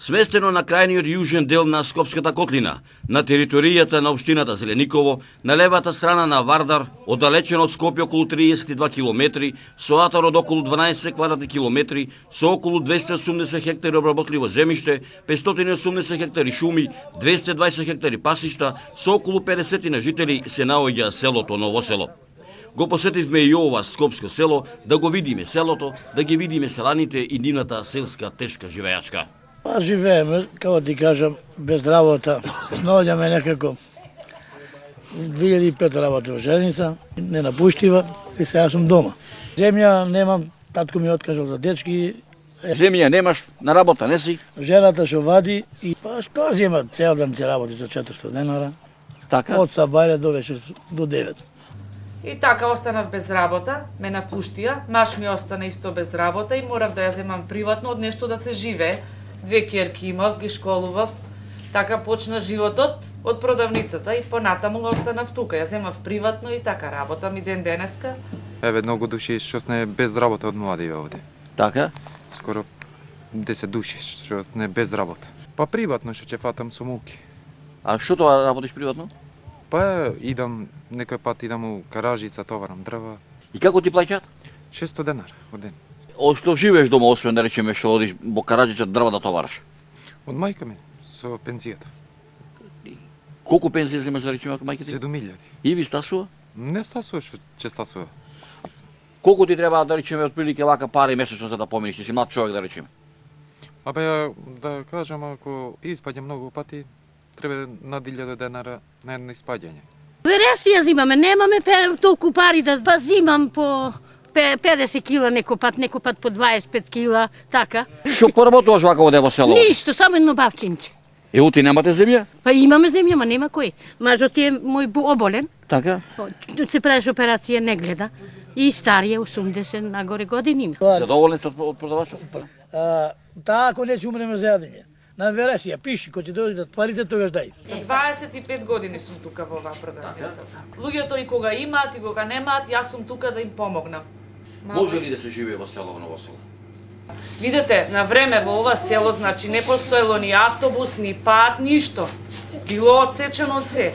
Сместено на крајниот јужен дел на Скопската котлина, на територијата на општината Зелениково, на левата страна на Вардар, оддалечено од Скопје околу 32 километри, со атар од околу 12 квадратни километри, со околу 280 хектари обработливо земјиште, 580 хектари шуми, 220 хектари пасишта, со околу 50 на жители се наоѓа селото Ново село. Го посетивме и ова скопско село, да го видиме селото, да ги видиме селаните и нивната селска тешка живеачка. Живееме, како ти кажам, без работа. Се снаоѓаме некако. 2005 работа во Желеница, не напуштива и сега сум дома. Земја немам, татко ми откажал за дечки. Земја немаш, на работа не си? Жената што вади и па што зема цел ден ќе работи за 400 денара. Така? Од сабајле до вечер до 9. И така останав без работа, ме напуштија, маш ми остана исто без работа и морав да ја земам приватно од нешто да се живее. 2 ќерки имав, ги школував. Така почна животот од продавницата и понатаму останав тука. Ја земав приватно и така работам и ден денеска. Еве многу души што сме без работа од млади овде. Така? Скоро 10 души што сме без работа. Па приватно што ќе фатам со муки. А што тоа работиш приватно? Па идам, некој пат идам у каражица, товарам дрва. И како ти плаќаат? 600 денар од ден. Од што живееш дома, освен да речеме што одиш во караџица дрва да товараш? Од мајка ми, со пензијата. Колку пензија земаш да речеме ако мајка ти? 7000. И ви стасува? Не стасува што ќе стасува. Колку ти треба да речеме отприлике вака пари месечно за да поминиш? Ти си млад човек да речеме. Абе, да кажам, ако испаѓам многу пати, треба на 1000 денара на едно испаѓање. Вересија зимаме, немаме толку пари да па зимам по 50 кила некој пат по 25 кила, така. Што поработуваш вака во село? Ништо, само едно бавчинче. Еу, ти немате земја? Па имаме земја, ма нема кој. Мажот е мој оболен. Така? Се правиш операција, не гледа. И старија, 80 нагоре години има. Задоволен сте од продавачот? Таа ако не ќе умреме за јадење. На вересија пиши, кој ќе дојде да тварите тогаш дај. За 25 години сум тука во оваа продавница. Луѓето и кога имаат и кога немаат, јас сум тука да им помогнам. Може ли да се живее во село, во Ново село? Видете, на време во ова село, значи, не постоело ни автобус, ни пат, ништо. Било одсечено од се.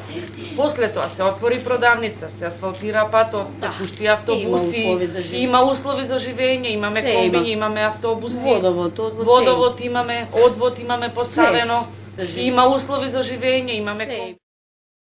После тоа се отвори продавница, се асфалтира патот, се пушти автобуси, има услови за живење, имаме комбиња, имаме автобуси, водовод имаме, одвод имаме поставено, има услови за живење, имаме комбиња.